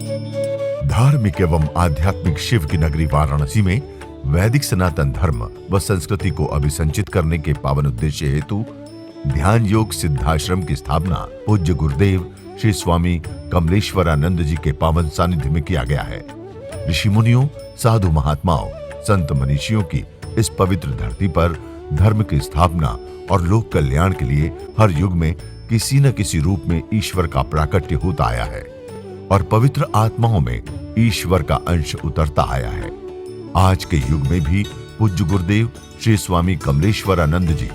धार्मिक एवं आध्यात्मिक शिव की नगरी वाराणसी में वैदिक सनातन धर्म व संस्कृति को अभिसंचित करने के पावन उद्देश्य हेतु ध्यान योग सिद्धाश्रम की स्थापना पूज्य गुरुदेव श्री स्वामी कमलेश्वरानंद जी के पावन सानिध्य में किया गया है। ऋषि मुनियों, साधु महात्माओं, संत मनीषियों की इस पवित्र धरती पर धर्म की स्थापना और लोक कल्याण के लिए हर युग में किसी न किसी रूप में ईश्वर का प्राकट्य होता आया है और पवित्र आत्माओं में ईश्वर का अंश उतरता आया है। आज के युग में भी पूज्य गुरुदेव श्री स्वामी कमलेश्वरानंद जी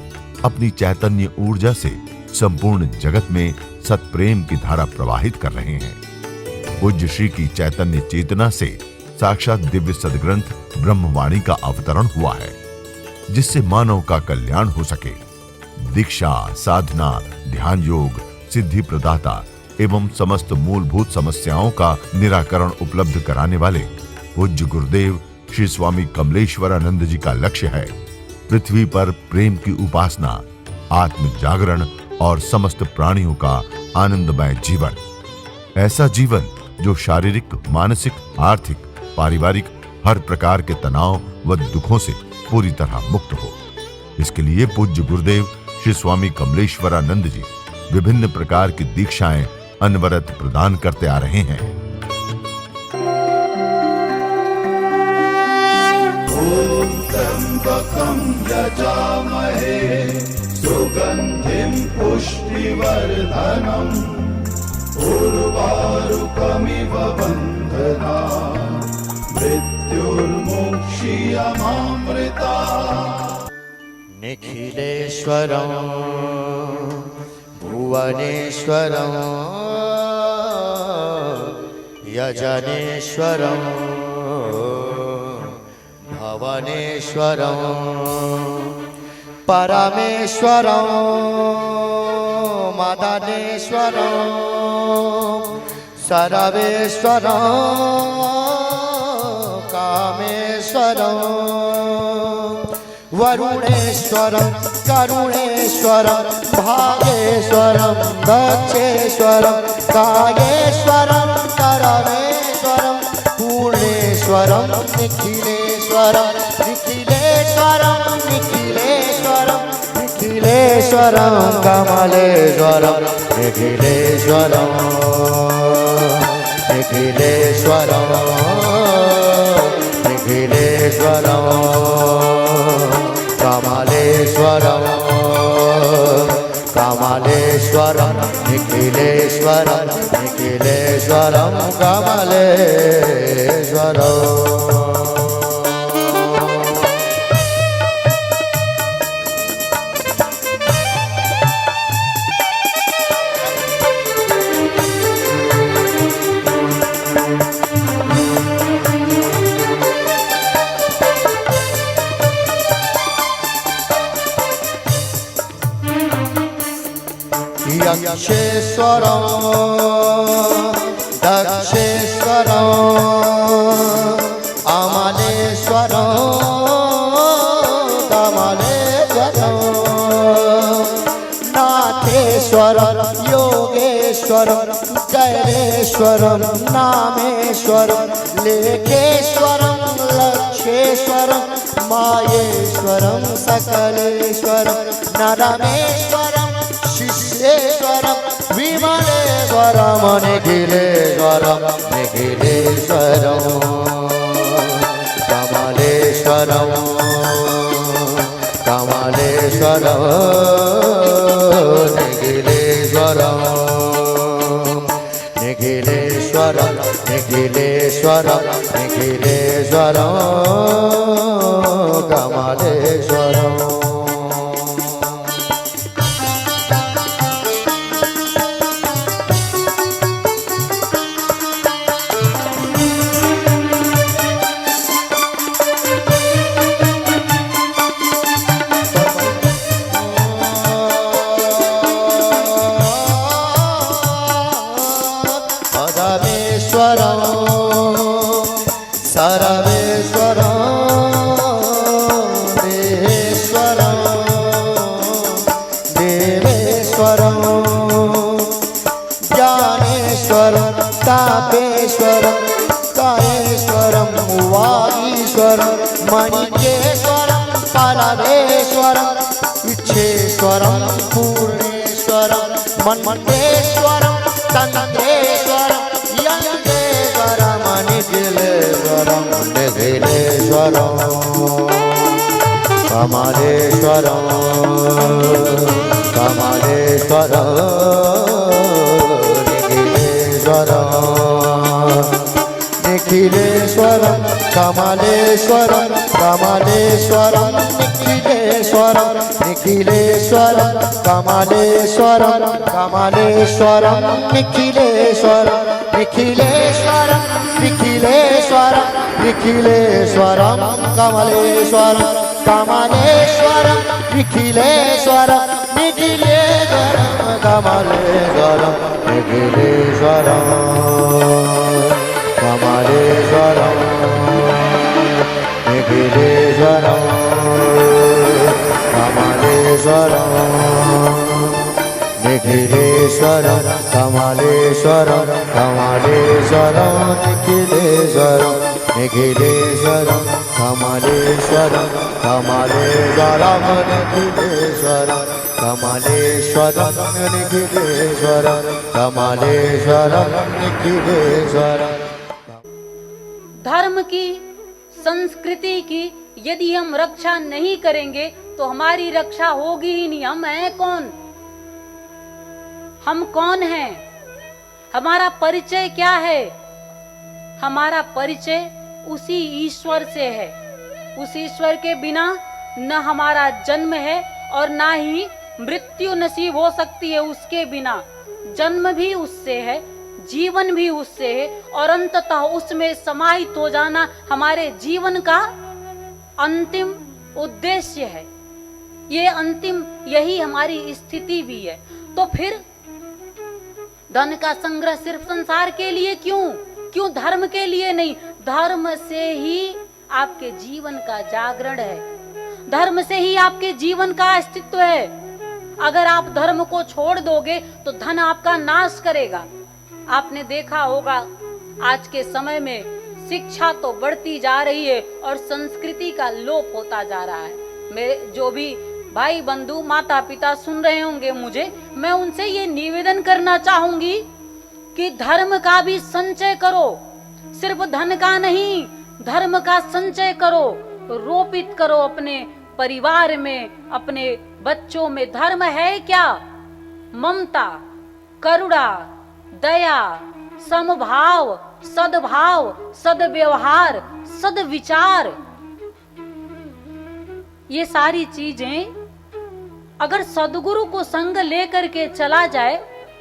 अपनी चैतन्य ऊर्जा से संपूर्ण जगत में सत्प्रेम की धारा प्रवाहित कर रहे हैं। पूज्य श्री की चैतन्य चेतना से साक्षात दिव्य सदग्रंथ ब्रह्मवाणी का अवतरण हुआ है, जिससे मानव का कल्याण हो सके। दीक्षा, साधना, ध्यान योग, सिद्धि प्रदाता एवं समस्त मूलभूत समस्याओं का निराकरण उपलब्ध कराने वाले पूज्य गुरुदेव श्री स्वामी कमलेश्वरानंद जी का लक्ष्य है पृथ्वी पर प्रेम की उपासना, आत्म जागरण और समस्त प्राणियों का आनंदमय जीवन। ऐसा जीवन जो शारीरिक, मानसिक, आर्थिक, पारिवारिक हर प्रकार के तनाव व दुखों से पूरी तरह मुक्त हो। इसके लिए पूज्य गुरुदेव श्री स्वामी कमलेश्वरानंद जी विभिन्न प्रकार की दीक्षाएं अनवरत प्रदान करते आ रहे हैं। ओम त्र्यंबकं यजामहे सुगंधिं पुष्टिवर्धनम् उर्वारुकमिव बन्धनान् मृत्युर्मुक्षीयमामृतात्। निखिलेश्वरं भुवनेश्वरं यजनेश्वरं भवनेश्वरं परमेश्वरं मदनेश्वरं सर्वेश्वरं कामेश्वरं वरुणेश्वरं करुणेश्वरं भागेश्वरं दक्षेश्वरं कायेश्वरं करमेश्वरं पूर्णेश्वरं निखिलेश्वरं निखिलेश्वरं निखिलेश्वरं निखिलेश्वरं कमलेश्वरं निखिलेश्वरं निखिलेश्वरं निखिलेश्वरं कमलेश्वरं कमलेश्वरं निखिलेश्वरं निखिलेश्वरं कमलेश्वरं। यक्षेश्वरं दक्षेश्वरं अमलेश्वरं कमलेश्वरं नाथेश्वरं योगेश्वरं कैलेश्वरं नामेश्वरं लेखेश्वरं लक्षेश्वरं मायेश्वरं सकलेश्वरं नरमेश्वरं शिष्येश्वरं विमलेश्वरं निखिलेश्वरं निखिलेश्वरं कमलेश्वरं कमलेश्वरं निखिलेश्वरं निखिलेश्वरं निखिलेश्वरं निखिलेश्वरं कमलेश्वरं। सर्वेश्वरं देहेश्वरं देवेश्वरं ज्ञानेश्वरं तापेश्वरं कामेश्वरं कामेश्वरं वागीश्वरं मणिकेश्वरं फलदेश्वरं इच्छेश्वरं पूर्णेश्वरं मन्मथेश्वरं तन्त्रेश्वरं यन्त्रेश्वरं निखिलेश्वरं निखिलेश्वरं कमलेश्वरं कमलेश्वरं निखिलेश्वरं कमलेश्वरं कमलेश्वरं निखिलेश्वरं निखिलेश्वरं कमलेश्वरं कमलेश्वरं निखिलेश्वरं निखिलेश्वरं निखिलेश्वरं निखिलेश्वरं कमलेश्वरं कमलेश्वरं निखिलेश्वरं निखिलेश्वरं कमलेश्वरं निखिलेश्वरं कमलेश्वरं निखिलेश्वरं कमलेश्वरं निखिलेश्वरं कमलेश्वरं कमलेश्वरं निखिलेश्वरं निखिलेश्वरं कमलेश्वरं कमलेश्वरं निखिलेश्वरं कमलेश्वरं निखिलेश्वरं कमलेश्वरं निखिलेश्वरं। धर्म की, संस्कृति की यदि हम रक्षा नहीं करेंगे तो हमारी रक्षा होगी ही नहीं। हम हैं कौन? हम कौन हैं? हमारा परिचय क्या है? हमारा परिचय उसी ईश्वर से है। उस ईश्वर के बिना न हमारा जन्म है और ना ही मृत्यु नसीब हो सकती है उसके बिना। जन्म भी उससे है, जीवन भी उससे है और अंततः उसमें समाहित हो जाना हमारे जीवन का अंतिम उद्देश्य है। ये अंतिम, यही हमारी स्थिति भी है। तो फिर धन का संग्रह सिर्फ संसार के लिए क्यों? क्यों धर्म के लिए नहीं? धर्म से ही आपके जीवन का जागरण है, धर्म से ही आपके जीवन का अस्तित्व है। अगर आप धर्म को छोड़ दोगे तो धन आपका नाश करेगा। आपने देखा होगा आज के समय में शिक्षा तो बढ़ती जा रही है और संस्कृति का लोप होता जा रहा है। मेरे जो भी भाई बंधु माता पिता सुन रहे होंगे मुझे, मैं उनसे ये निवेदन करना चाहूंगी कि धर्म का भी संचय करो, सिर्फ धन का नहीं, धर्म का संचय करो, रोपित करो अपने परिवार में, अपने बच्चों में। धर्म है क्या? ममता, करुणा, दया, समभाव, सद्भाव, सद्व्यवहार, सद्विचार, ये सारी चीजें अगर सद्गुरु को संग लेकर के चला जाए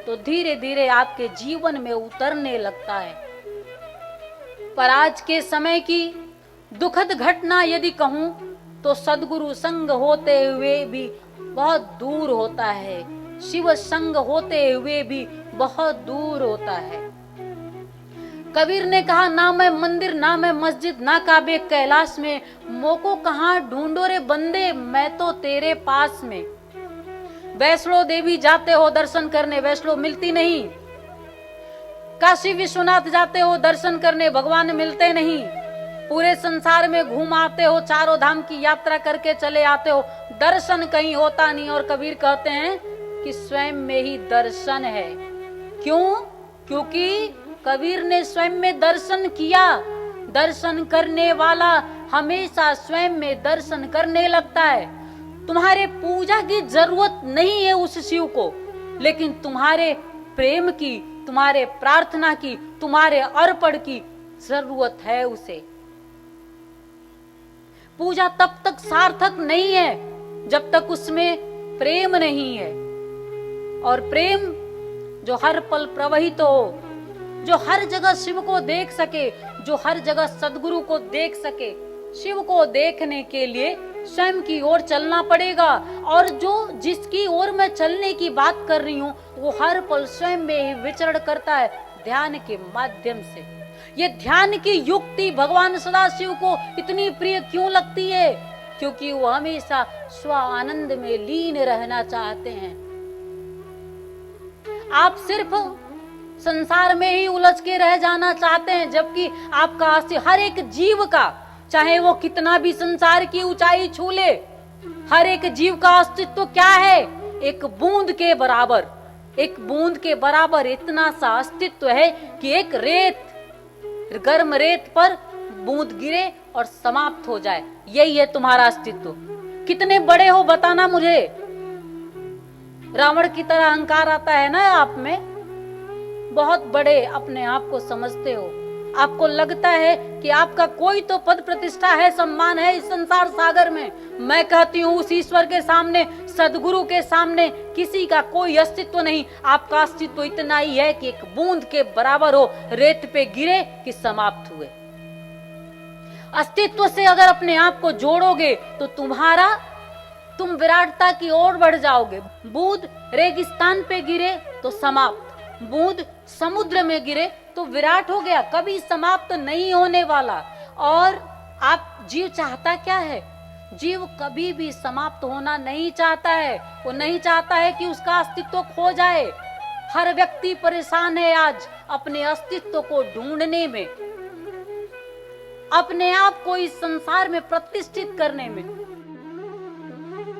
तो धीरे धीरे आपके जीवन में उतरने लगता है। पर आज के समय की दुखद घटना यदि कहूं तो सद्गुरु संग होते हुए भी बहुत दूर होता है, शिव संग होते हुए भी बहुत दूर होता है। कबीर ने कहा, ना मैं मंदिर ना मैं मस्जिद ना काबे कैलाश में, मोको कहाँ ढूंढो रे बंदे मैं तो तेरे पास में। वैष्णो देवी जाते हो दर्शन करने, वैष्णो मिलती नहीं। काशी विश्वनाथ जाते हो दर्शन करने, भगवान मिलते नहीं। पूरे संसार में घूम आते हो, चारों धाम की यात्रा करके चले आते हो, दर्शन कहीं होता नहीं। और कबीर कहते हैं कि स्वयं में ही दर्शन है। क्यों? क्योंकि कबीर ने स्वयं में दर्शन किया। दर्शन करने वाला हमेशा स्वयं में दर्शन करने लगता है। तुम्हारे पूजा की जरूरत नहीं है उस शिव को, लेकिन तुम्हारे प्रेम की, तुम्हारे प्रार्थना की, तुम्हारे अर्पण की जरूरत है उसे। पूजा तब तक सार्थक नहीं है जब तक उसमें प्रेम नहीं है। और प्रेम जो हर पल प्रवहित हो, जो हर जगह शिव को देख सके, जो हर जगह सद्गुरु को देख सके, शिव को देखने के लिए स्वयं की ओर चलना पड़ेगा। और जो जिसकी ओर मैं चलने की बात कर रही हूँ वो हर पल स्वयं में ही विचरण करता है ध्यान के माध्यम से। ये ध्यान की युक्ति भगवान सदाशिव को इतनी प्रिय क्यों लगती है? क्योंकि वो हमेशा स्व आनंद में लीन रहना चाहते हैं। आप सिर्फ संसार में ही उलझ के रह जाना चाहते हैं, जबकि आपका अस्तित्व हर एक जीव का, चाहे वो कितना भी संसार की ऊंचाई छू ले, हर एक जीव का अस्तित्व क्या है? एक बूंद के बराबर, एक बूंद के बराबर इतना सा अस्तित्व है कि एक रेत, गर्म रेत पर बूंद गिरे और समाप्त हो जाए। यही है तुम्हारा अस्तित्व। कितने बड़े हो बताना मुझे। रावण की तरह अहंकार आता है ना आप में, बहुत बड़े अपने आप को समझते हो। आपको लगता है कि आपका कोई तो पद प्रतिष्ठा है, सम्मान है इस संसार सागर में। मैं कहती हूँ उस ईश्वर के सामने, सदगुरु के सामने किसी का कोई अस्तित्व नहीं। आपका अस्तित्व इतना ही है कि एक बूंद के बराबर हो, रेत पे गिरे कि समाप्त हुए। अस्तित्व से अगर अपने आप को जोड़ोगे तो तुम विराटता की ओर बढ़ जाओगे। बूंद रेगिस्तान पे गिरे तो समाप्त, बूंद समुद्र में गिरे तो विराट हो गया, कभी समाप्त नहीं होने वाला। और आप जीव चाहता क्या है? जीव कभी भी समाप्त होना नहीं चाहता है। वो नहीं चाहता है कि उसका अस्तित्व खो जाए। हर व्यक्ति परेशान है आज अपने अस्तित्व को ढूंढने में, अपने आप को इस संसार में प्रतिष्ठित करने में।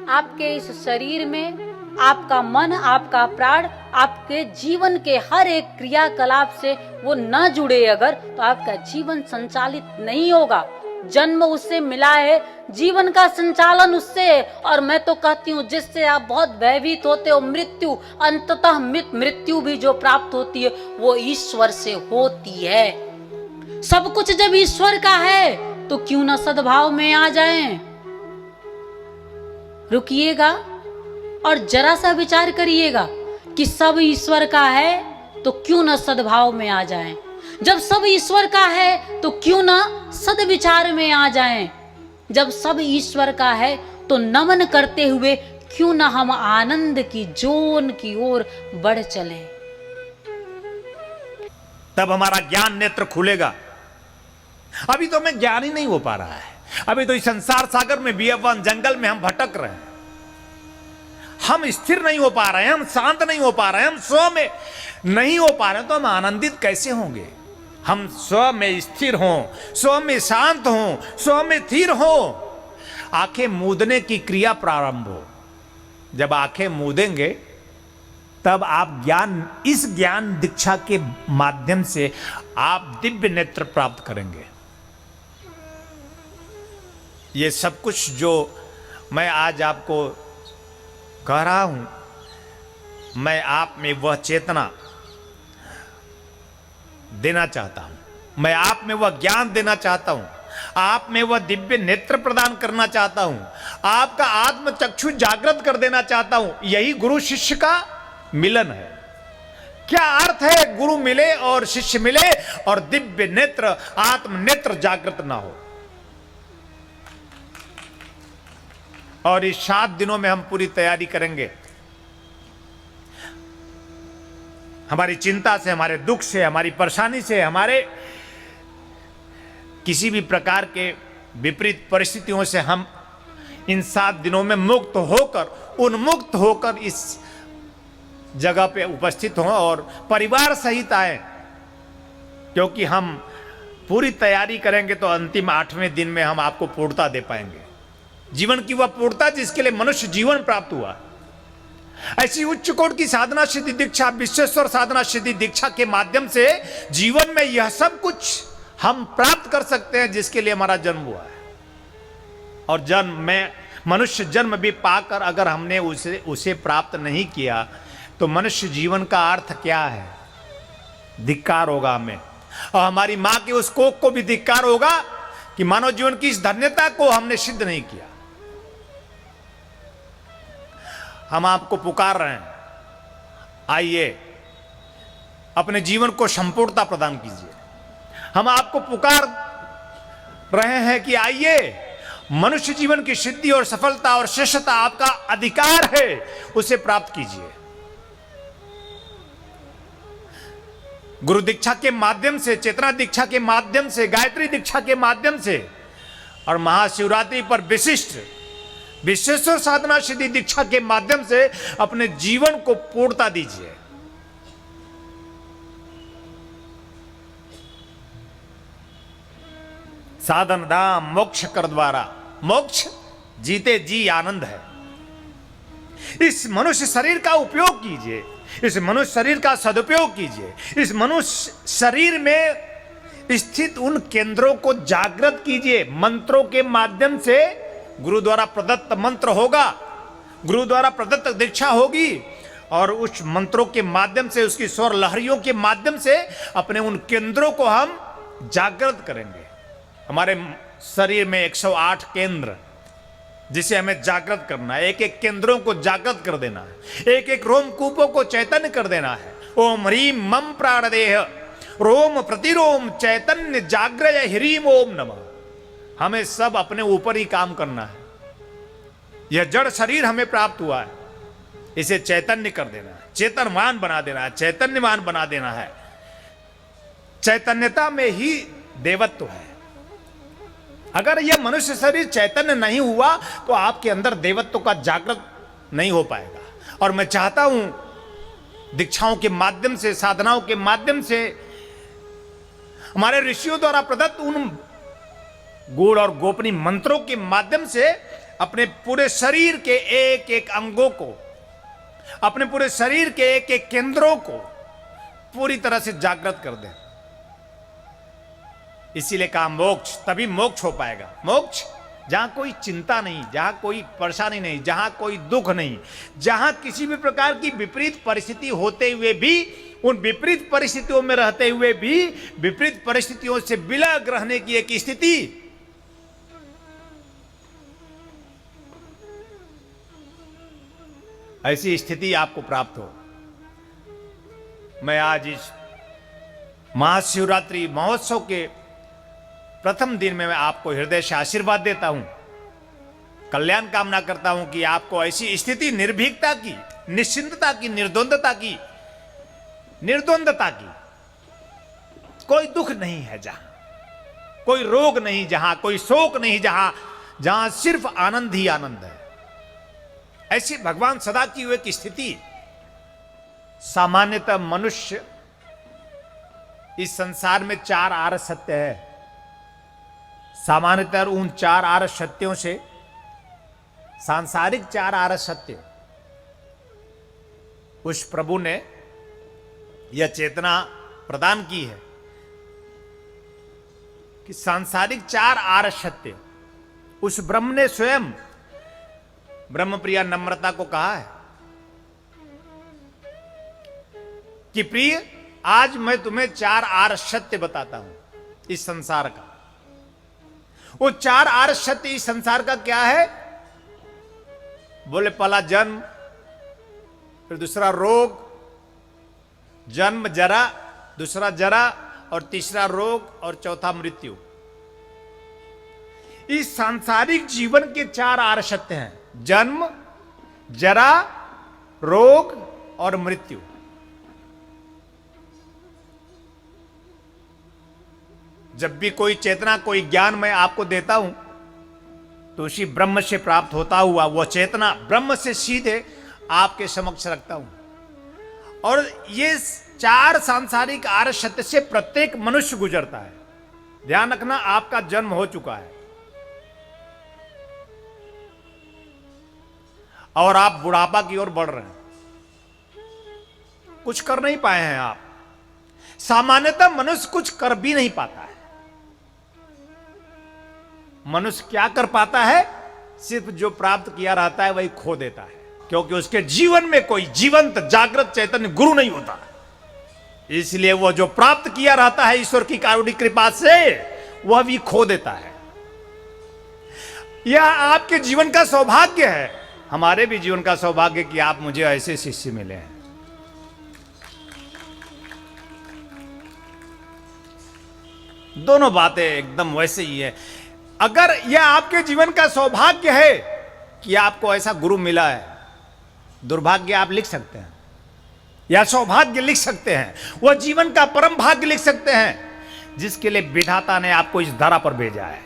आपके इस शरीर में आपका मन, आपका प्राण, आपके जीवन के हर एक क्रियाकलाप से वो न जुड़े अगर, तो आपका जीवन संचालित नहीं होगा। जन्म उससे मिला है, जीवन का संचालन उससे है। और मैं तो कहती हूँ जिससे आप बहुत भयभीत होते हो, मृत्यु, अंततः मृत्यु भी जो प्राप्त होती है वो ईश्वर से होती है। सब कुछ जब ईश्वर का है तो क्यों न सद्भाव में आ जाएं? रुकिएगा और जरा सा विचार करिएगा कि सब ईश्वर का है तो क्यों न सद्भाव में आ जाएं। जब सब ईश्वर का है तो क्यों न सद्विचार में आ जाएं। जब सब ईश्वर का है तो नमन करते हुए क्यों न हम आनंद की जोन की ओर बढ़ चलें। तब हमारा ज्ञान नेत्र खुलेगा। अभी तो हमें ज्ञान ही नहीं हो पा रहा है। अभी तो इस संसार सागर में बियाबान जंगल में हम भटक रहे हैं। हम स्थिर नहीं हो पा रहे हैं, हम शांत नहीं हो पा रहे हैं, हम स्व में नहीं हो पा रहे हैं, तो हम आनंदित कैसे होंगे? हम स्व में स्थिर हों, स्व में शांत हों, स्व में स्थिर हों। आंखें मूंदने की क्रिया प्रारंभ हो। जब आंखें मूंदेंगे तब आप इस ज्ञान दीक्षा के माध्यम से आप दिव्य नेत्र प्राप्त करेंगे। ये सब कुछ जो मैं आज आपको कह रहा हूं, मैं आप में वह चेतना देना चाहता हूं, मैं आप में वह ज्ञान देना चाहता हूं, आप में वह दिव्य नेत्र प्रदान करना चाहता हूं, आपका आत्म चक्षु जागृत कर देना चाहता हूं। यही गुरु शिष्य का मिलन है। क्या अर्थ है गुरु मिले और शिष्य मिले और दिव्य नेत्र, आत्म नेत्र जागृत ना हो? और इस 7 दिनों में हम पूरी तैयारी करेंगे। हमारी चिंता से, हमारे दुख से, हमारी परेशानी से, हमारे किसी भी प्रकार के विपरीत परिस्थितियों से हम इन 7 दिनों में मुक्त होकर, उन्मुक्त होकर इस जगह पे उपस्थित हों और परिवार सहित आए। क्योंकि हम पूरी तैयारी करेंगे तो अंतिम 8वें दिन में हम आपको पूर्णता दे पाएंगे। जीवन की वह पूर्णता जिसके लिए मनुष्य जीवन प्राप्त हुआ। ऐसी उच्च कोटि की साधना सिद्धि दीक्षा, विश्वेश्वर साधना सिद्धि दीक्षा के माध्यम से जीवन में यह सब कुछ हम प्राप्त कर सकते हैं जिसके लिए हमारा जन्म हुआ है। और जन्म में मनुष्य जन्म भी पाकर अगर हमने उसे प्राप्त नहीं किया तो मनुष्य जीवन का अर्थ क्या है? धिक्कार होगा हमें, और हमारी मां के उस कोख को भी धिक्कार होगा कि मानव जीवन की इस धन्यता को हमने सिद्ध नहीं किया। हम आपको पुकार रहे हैं, आइए अपने जीवन को संपूर्णता प्रदान कीजिए। हम आपको पुकार रहे हैं कि आइए, मनुष्य जीवन की सिद्धि और सफलता और श्रेष्ठता आपका अधिकार है, उसे प्राप्त कीजिए। गुरु दीक्षा के माध्यम से, चेतना दीक्षा के माध्यम से, गायत्री दीक्षा के माध्यम से और महाशिवरात्रि पर विशिष्ट विश्वेश्वर साधना सिद्धि दीक्षा के माध्यम से अपने जीवन को पूर्णता दीजिए। साधन धाम मोक्ष कर द्वारा, मोक्ष जीते जी आनंद है। इस मनुष्य शरीर का उपयोग कीजिए, इस मनुष्य शरीर का सदुपयोग कीजिए। इस मनुष्य शरीर में स्थित उन केंद्रों को जागृत कीजिए। मंत्रों के माध्यम से, गुरु द्वारा प्रदत्त मंत्र होगा, गुरु द्वारा प्रदत्त दीक्षा होगी, और उस मंत्रों के माध्यम से, उसकी स्वर लहरियों के माध्यम से अपने उन केंद्रों को हम जागृत करेंगे। हमारे शरीर में 108 केंद्र, जिसे हमें जागृत करना है। एक एक केंद्रों को जागृत कर देना है, एक एक रोमकूपों को चैतन्य कर देना है। ओम ह्रीम मम प्राणदेह रोम प्रतिरोम चैतन्य जाग्रय ह्रीम ओम नमः। हमें सब अपने ऊपर ही काम करना है। यह जड़ शरीर हमें प्राप्त हुआ है, इसे चैतन्य कर देना है, चेतनवान बना देना है, चैतन्यवान बना देना है। चैतन्यता में ही देवत्व है। अगर यह मनुष्य शरीर चैतन्य नहीं हुआ तो आपके अंदर देवत्व का जागृत नहीं हो पाएगा। और मैं चाहता हूं दीक्षाओं के माध्यम से, साधनाओं के माध्यम से, हमारे ऋषियों द्वारा प्रदत्त उन गूढ़ और गोपनीय मंत्रों के माध्यम से अपने पूरे शरीर के एक एक अंगों को, अपने पूरे शरीर के एक एक केंद्रों को पूरी तरह से जागृत कर दें। इसीलिए कहा मोक्ष, तभी मोक्ष हो पाएगा। मोक्ष जहां कोई चिंता नहीं, जहां कोई परेशानी नहीं, जहां कोई दुख नहीं, जहां किसी भी प्रकार की विपरीत परिस्थिति होते हुए भी, उन विपरीत परिस्थितियों में रहते हुए भी विपरीत परिस्थितियों से विलग रहने की एक स्थिति, ऐसी स्थिति आपको प्राप्त हो। मैं आज इस महाशिवरात्रि महोत्सव के प्रथम दिन में मैं आपको हृदय से आशीर्वाद देता हूं, कल्याण कामना करता हूं कि आपको ऐसी स्थिति, निर्भीकता की, निश्चिंतता की, निर्द्वंदता की, कोई दुख नहीं है, जहां कोई रोग नहीं, जहां कोई शोक नहीं, जहां सिर्फ आनंद ही आनंद है। ऐसी भगवान सदा की एक स्थिति। सामान्यतः मनुष्य, इस संसार में 4 आर्य सत्य है। सामान्यतः उन 4 आर्य सत्यों से, सांसारिक 4 आर्य सत्य, उस प्रभु ने यह चेतना प्रदान की है कि सांसारिक 4 आर्य सत्य, उस ब्रह्म ने स्वयं ब्रह्मप्रिया नम्रता को कहा है कि प्रिय, आज मैं तुम्हें 4 आर्य सत्य बताता हूं इस संसार का। वो 4 आर्य सत्य इस संसार का क्या है? बोले पहला जन्म, फिर दूसरा रोग, जन्म जरा, दूसरा जरा, और तीसरा रोग, और चौथा मृत्यु। इस सांसारिक जीवन के 4 आर्य सत्य हैं: जन्म, जरा, रोग और मृत्यु। जब भी कोई चेतना, कोई ज्ञान मैं आपको देता हूं तो उसी ब्रह्म से प्राप्त होता हुआ वह चेतना ब्रह्म से सीधे आपके समक्ष रखता हूं। और ये 4 सांसारिक आर्य सत्य से प्रत्येक मनुष्य गुजरता है। ध्यान रखना, आपका जन्म हो चुका है और आप बुढ़ापा की ओर बढ़ रहे हैं, कुछ कर नहीं पाए हैं आप। सामान्यतः मनुष्य कुछ कर भी नहीं पाता है। मनुष्य क्या कर पाता है? सिर्फ जो प्राप्त किया रहता है वही खो देता है, क्योंकि उसके जीवन में कोई जीवंत जागृत चैतन्य गुरु नहीं होता। इसलिए वह जो प्राप्त किया रहता है ईश्वर की कारुणिक कृपा से, वह भी खो देता है। यह आपके जीवन का सौभाग्य है, हमारे भी जीवन का सौभाग्य कि आप मुझे ऐसे शिष्य मिले हैं। दोनों बातें एकदम वैसे ही है। अगर यह आपके जीवन का सौभाग्य है कि आपको ऐसा गुरु मिला है, दुर्भाग्य आप लिख सकते हैं या सौभाग्य लिख सकते हैं, वह जीवन का परम भाग्य लिख सकते हैं जिसके लिए विधाता ने आपको इस धरा पर भेजा है।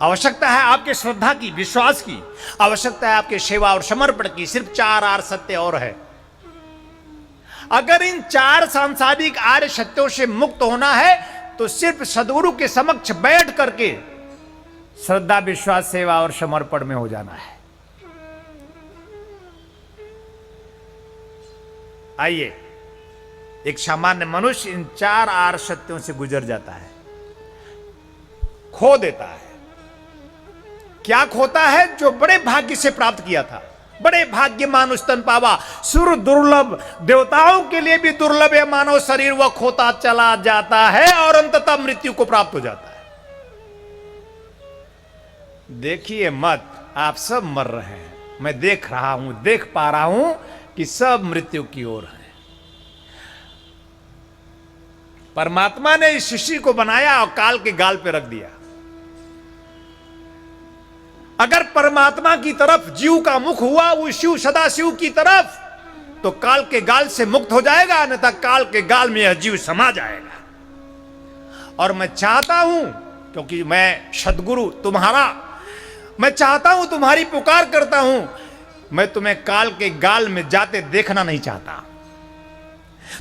आवश्यकता है आपके श्रद्धा की, विश्वास की, आवश्यकता है आपके सेवा और समर्पण की। सिर्फ 4 आर्य सत्य और है। अगर इन 4 सांसारिक आर्य सत्यों से मुक्त होना है तो सिर्फ सदगुरु के समक्ष बैठ करके श्रद्धा, विश्वास, सेवा और समर्पण में हो जाना है। आइए, एक सामान्य मनुष्य इन 4 आर्य सत्यों से गुजर जाता है, खो देता है। क्या खोता है? जो बड़े भाग्य से प्राप्त किया था। बड़े भाग्यमान स्तन पावा, सुर दुर्लभ, देवताओं के लिए भी दुर्लभ है मानव शरीर, वह खोता चला जाता है और अंततः मृत्यु को प्राप्त हो जाता है। देखिए मत, आप सब मर रहे हैं, मैं देख रहा हूं, देख पा रहा हूं कि सब मृत्यु की ओर है। परमात्मा ने इस सृष्टि को बनाया और काल के गाल पे रख दिया। अगर परमात्मा की तरफ जीव का मुख हुआ, वो शिव सदाशिव की तरफ, तो काल के गाल से मुक्त हो जाएगा, अन्यथा काल के गाल में यह जीव समा जाएगा। और मैं चाहता हूं, क्योंकि मैं सद्गुरु तुम्हारा, मैं चाहता हूं, तुम्हारी पुकार करता हूं, मैं तुम्हें काल के गाल में जाते देखना नहीं चाहता।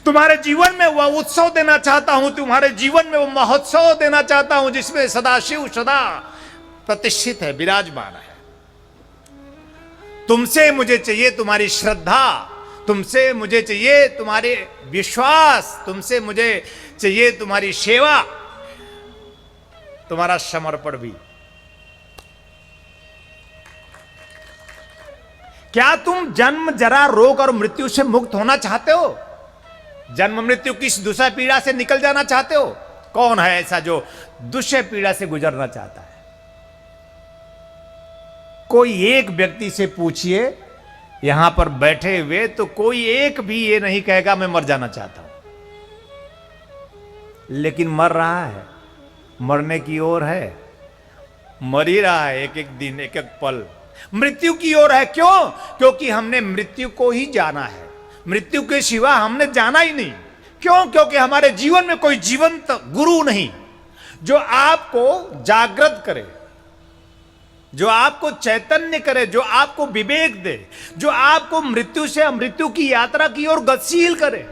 तुम्हारे जीवन में वह उत्सव देना चाहता हूं, तुम्हारे जीवन में वह महोत्सव देना चाहता हूं जिसमें सदाशिव सदा प्रतिष्ठित है, विराजमान है। तुमसे मुझे चाहिए तुम्हारी श्रद्धा, तुमसे मुझे चाहिए तुम्हारे विश्वास, तुमसे मुझे चाहिए तुम्हारी सेवा, तुम्हारा समर्पण भी। क्या तुम जन्म, जरा, रोग और मृत्यु से मुक्त होना चाहते हो? जन्म मृत्यु की दुष्य पीड़ा से निकल जाना चाहते हो? कौन है ऐसा जो दुष्य पीड़ा से गुजरना चाहता है? कोई एक व्यक्ति से पूछिए यहां पर बैठे हुए, तो कोई एक भी ये नहीं कहेगा मैं मर जाना चाहता हूं, लेकिन मर रहा है, मरने की ओर है, मर ही रहा है, एक एक दिन, एक एक पल मृत्यु की ओर है। क्यों? क्योंकि हमने मृत्यु को ही जाना है, मृत्यु के सिवा हमने जाना ही नहीं। क्यों? क्योंकि हमारे जीवन में कोई जीवंत गुरु नहीं जो आपको जागृत करे, जो आपको चैतन्य करे, जो आपको विवेक दे, जो आपको मृत्यु से अमृत्यु की यात्रा की ओर गतिशील करे,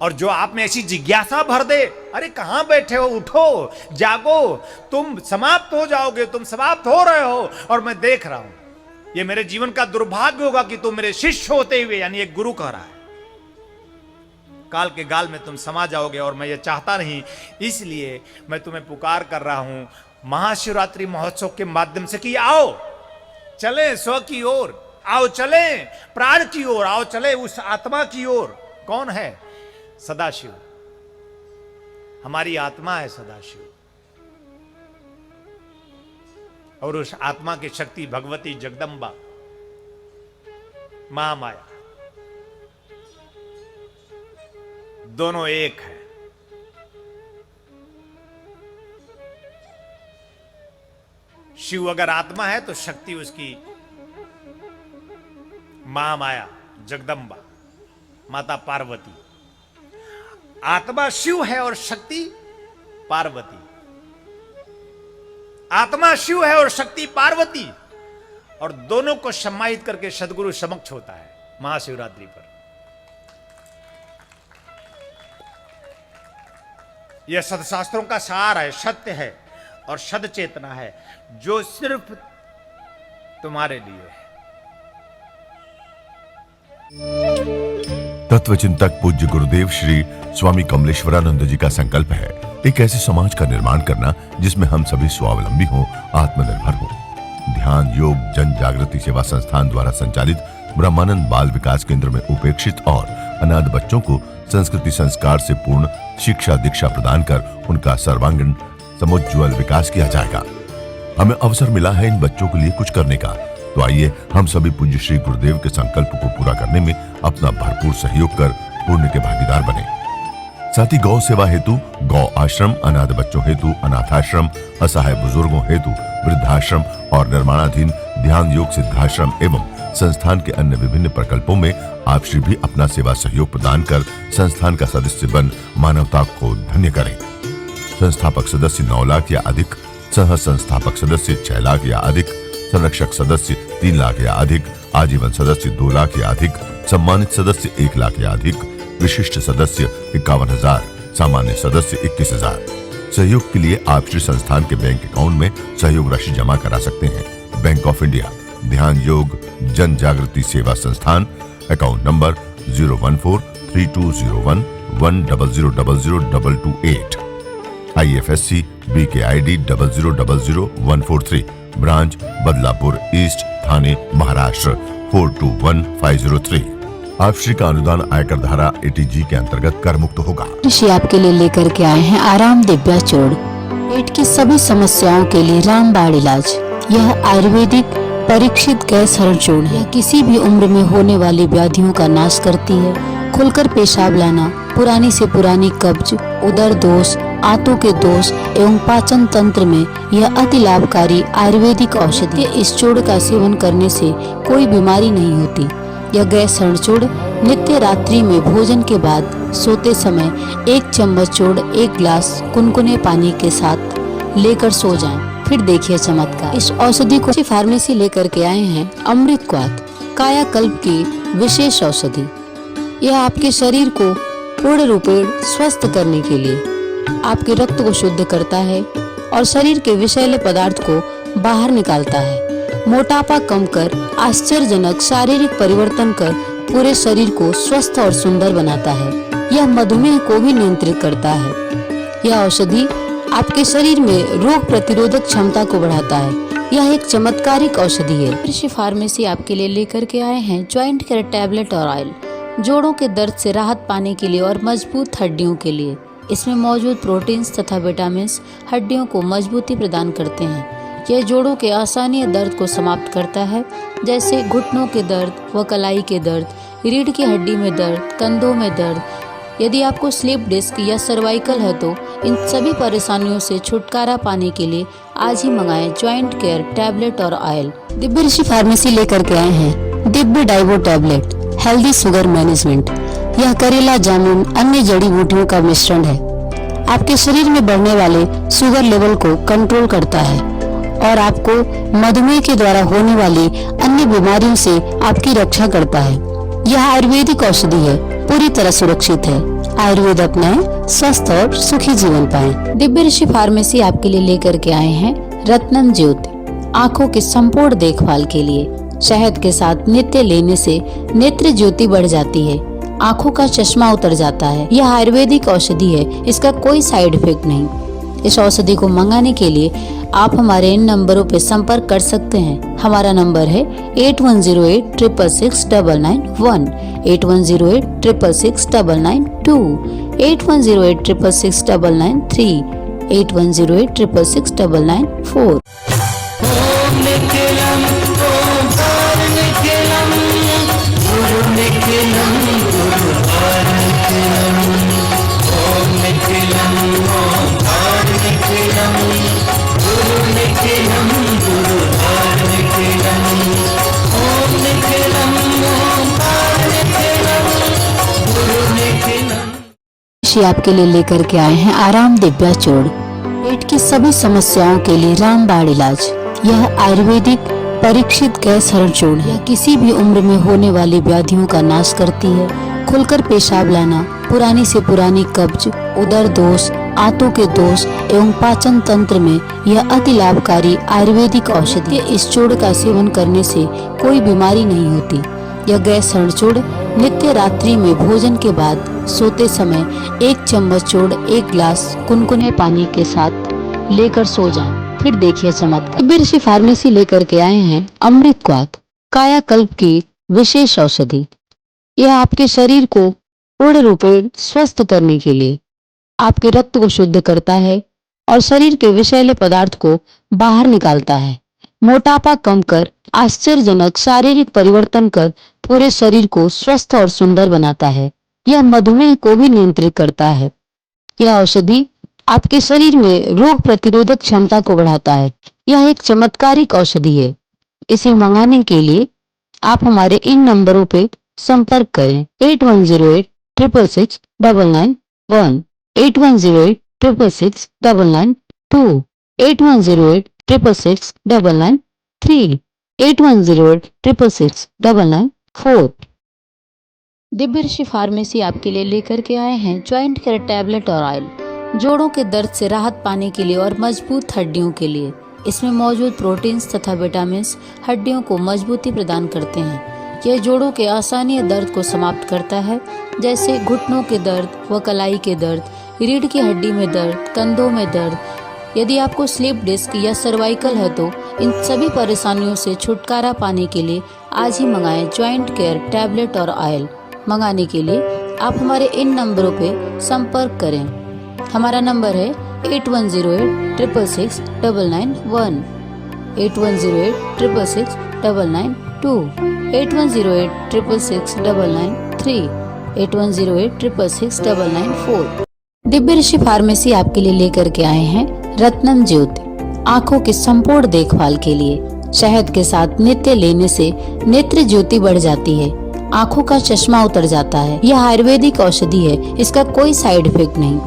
और जो आप में ऐसी जिज्ञासा भर दे, अरे कहां बैठे हो, उठो, जागो, तुम समाप्त हो जाओगे, तुम समाप्त हो रहे हो और मैं देख रहा हूं। ये मेरे जीवन का दुर्भाग्य होगा कि तुम मेरे शिष्य होते हुए, यानी एक गुरु कह रहा है, काल के गाल में तुम समा जाओगे, और मैं ये चाहता नहीं। इसलिए मैं तुम्हें पुकार कर रहा हूं महाशिवरात्रि महोत्सव के माध्यम से कि आओ चले स्व की ओर, आओ चले प्राण की ओर, आओ चले उस आत्मा की ओर। कौन है? सदाशिव। हमारी आत्मा है सदाशिव, और उस आत्मा की शक्ति भगवती जगदम्बा महामाया, दोनों एक है। शिव अगर आत्मा है तो शक्ति उसकी महामाया जगदम्बा माता पार्वती। आत्मा शिव है और शक्ति पार्वती। आत्मा शिव है और शक्ति पार्वती, और दोनों को सम्मानित करके सदगुरु समक्ष होता है महाशिवरात्रि पर। यह सदशास्त्रों का सार है, सत्य है और सद चेतना है, जो सिर्फ तुम्हारे लिए है। तत्वचिंतक पूज्य गुरुदेव श्री स्वामी कमलेश्वरानंद जी का संकल्प है एक ऐसे समाज का निर्माण करना जिसमें हम सभी स्वावलंबी हों, आत्मनिर्भर हों। ध्यान योग जन जागृति सेवा संस्थान द्वारा संचालित ब्रह्मानंद बाल विकास केंद्र में उपेक्षित और अनाथ बच्चों को संस्कृति संस्कार से पूर्ण शिक्षा दीक्षा प्रदान कर उनका सर्वांगीण समुज्ज्वल विकास किया जाएगा। हमें अवसर मिला है इन बच्चों के लिए कुछ करने का, तो आइए हम सभी पूज्य श्री गुरुदेव के संकल्प को पूरा करने में अपना भरपूर सहयोग कर पुण्य के भागीदार बने। साथ ही गौ सेवा हेतु गौ आश्रम, अनाथ बच्चों हेतु अनाथाश्रम, असहाय बुजुर्गों हेतु वृद्धाश्रम और निर्माणाधीन ध्यान योग सिद्धाश्रम एवं संस्थान के अन्य विभिन्न प्रकल्पों में आप श्री भी अपना सेवा सहयोग प्रदान कर संस्थान का सदस्य बन मानवता को धन्य करें। संस्थापक सदस्य 9 लाख या अधिक, सह संस्थापक सदस्य 6 लाख या अधिक, संरक्षक सदस्य 3 लाख या अधिक, आजीवन सदस्य 2 लाख या अधिक, सम्मानित सदस्य 1 लाख या अधिक, विशिष्ट सदस्य 51,000, सामान्य सदस्य 21,000। सहयोग के लिए आप श्री संस्थान के बैंक अकाउंट में सहयोग राशि जमा करा सकते हैं। बैंक ऑफ इंडिया, ध्यान योग जन Jagriti Seva Sansthan, account number 014320110002228, IFSC BKID 0000143, branch Badlapur east, Thane Maharashtra 421503। आपश्री का अनुदान आयकर धारा 80G के अंतर्गत कर मुक्त होगा। ऋषि आपके लिए लेकर के आए हैं आराम दिव्या चूर्ण, पेट की सभी समस्याओं के लिए रामबाण इलाज। यह आयुर्वेदिक परीक्षित गैस हरण चूर्ण है। किसी भी उम्र में होने वाली व्याधियों का नाश करती है। खुलकर पेशाब लाना, पुरानी से पुरानी कब्ज, उदर दोष, आंतों के दोष एवं पाचन तंत्र में यह अति लाभकारी आयुर्वेदिक औषधि है। इस चूर्ण का सेवन करने से कोई बीमारी नहीं होती। यह गैस हरण चूर्ण नित्य रात्रि में भोजन के बाद सोते समय 1 चम्मच चूर्ण 1 गिलास कुनकुने पानी के साथ लेकर सो जाएं। फिर देखिए चमत्कार। इस औषधि को फार्मेसी लेकर के आए हैं अमृत क्वाथ, कायाकल्प की विशेष औषधि। यह आपके शरीर को पूर्ण रूप से स्वस्थ करने के लिए आपके रक्त को शुद्ध करता है और शरीर के विषैले पदार्थ को बाहर निकालता है। मोटापा कम कर आश्चर्यजनक शारीरिक परिवर्तन कर पूरे शरीर को स्वस्थ और सुंदर बनाता है। यह मधुमेह को भी नियंत्रित करता है। यह औषधि आपके शरीर में रोग प्रतिरोधक क्षमता को बढ़ाता है। यह एक चमत्कारिक औषधि है। ऋषि फार्मेसी आपके लिए लेकर के आए हैं ज्वाइंट केयर टैबलेट और ऑयल, जोड़ों के दर्द से राहत पाने के लिए और मजबूत हड्डियों के लिए। इसमें मौजूद प्रोटीन्स तथा विटामिन हड्डियों को मजबूती प्रदान करते हैं। यह जोड़ों के असहनीय दर्द को समाप्त करता है, जैसे घुटनों के दर्द व कलाई के दर्द, रीढ़ की हड्डी में दर्द, कंधों में दर्द। यदि आपको स्लिप डिस्क या सर्वाइकल है तो इन सभी परेशानियों से छुटकारा पाने के लिए आज ही मंगाएं ज्वाइंट केयर टैबलेट और ऑयल। दिव्य ऋषि फार्मेसी लेकर के आए हैं Divya Daewoo tablet, healthy sugar management. यह करेला, जामुन, अन्य जड़ी बूटियों का मिश्रण है। आपके शरीर में बढ़ने वाले शुगर लेवल को कंट्रोल करता है और आपको मधुमेह के द्वारा होने वाली अन्य बीमारियों से आपकी रक्षा करता है। यह आयुर्वेदिक औषधि है, पूरी तरह सुरक्षित है। आयुर्वेद अपनाएं, स्वस्थ और सुखी जीवन पाएं। दिव्य ऋषि फार्मेसी आपके लिए लेकर के आए हैं रत्नम ज्योति, आँखों की संपूर्ण देखभाल के लिए। शहद के साथ नित्य लेने से नेत्र ज्योति बढ़ जाती है, आँखों का चश्मा उतर जाता है। यह आयुर्वेदिक औषधि है, इसका कोई साइड इफेक्ट नहीं। इस औषधि को मंगाने के लिए आप हमारे इन नंबरों पर संपर्क कर सकते हैं। हमारा नंबर है 8108666991, 8108666992, 8108666993, 8108666994। आपके लिए लेकर के आए हैं आराम दिव्या चूर्ण, पेट की सभी समस्याओं के लिए रामबाण इलाज। यह आयुर्वेदिक परीक्षित गैस हरण चूर्ण है। किसी भी उम्र में होने वाली व्याधियों का नाश करती है। खुलकर पेशाब लाना, पुरानी से पुरानी कब्ज, उदर दोष, आंतों के दोष एवं पाचन तंत्र में यह अति लाभकारी आयुर्वेदिक औषधि है। इस चूर्ण का सेवन करने से कोई बीमारी नहीं होती। यह गैस हरण चूर्ण नित्य रात्रि में भोजन के बाद सोते समय 1 चम्मच चूर्ण 1 गिलास कुनकुने पानी के साथ लेकर सो जाएं। फिर देखिए चमत्कार। दिव्य ऋषि फार्मेसी लेकर के आए हैं अमृत क्वाथ, कायाकल्प की विशेष औषधि। यह आपके शरीर को पूर्ण रूप से स्वस्थ करने के लिए आपके रक्त को शुद्ध करता है और शरीर के विषैले पदार्थ को बाहर निकालता है। मोटापा कम कर आश्चर्यजनक शारीरिक परिवर्तन कर पूरे शरीर को स्वस्थ और सुंदर बनाता है। यह मधुमेह को भी नियंत्रित करता है। यह औषधि आपके शरीर में रोग प्रतिरोधक क्षमता को बढ़ाता है। यह एक चमत्कारिक औषधि है। इसे मंगाने के लिए आप हमारे इन नंबरों पे संपर्क करें 8108666991, 8108666992, 8108666993, 8108666994। दिव्य ऋषि फार्मेसी आपके लिए लेकर के आए हैं ज्वाइंट केयर टैबलेट और ऑयल, जोड़ों के दर्द से राहत पाने के लिए और मजबूत हड्डियों के लिए। इसमें मौजूद प्रोटीन्स तथा विटामिन हड्डियों को मजबूती प्रदान करते हैं। यह जोड़ों के आसानी दर्द को समाप्त करता है, जैसे घुटनों के दर्द व कलाई के दर्द, रीढ़ की हड्डी में दर्द, कंधों में दर्द। यदि आपको स्लिप डिस्क या सर्वाइकल है तो इन सभी परेशानियों से छुटकारा पाने के लिए आज ही मंगाएं ज्वाइंट केयर टैबलेट और ऑयल। मंगाने के लिए आप हमारे इन नंबरों पे संपर्क करें। हमारा नंबर है 8108666991, 8108666992, 8108666993, 8108666994। दिव्य ऋषि फार्मेसी आपके लिए लेकर के आए हैं रत्नम ज्योति, आँखों की संपूर्ण देखभाल के लिए। शहद के साथ नित्य लेने से नेत्र ज्योति बढ़ जाती है, आँखों का चश्मा उतर जाता है। यह आयुर्वेदिक औषधि है, इसका कोई साइड इफेक्ट नहीं।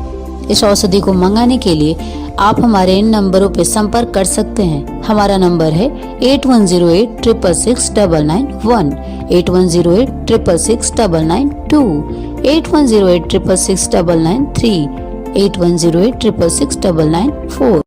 इस औषधि को मंगाने के लिए आप हमारे इन नंबरों पर संपर्क कर सकते हैं। हमारा नंबर है 8108666991, 8108666992, 8108666993, 8108666994।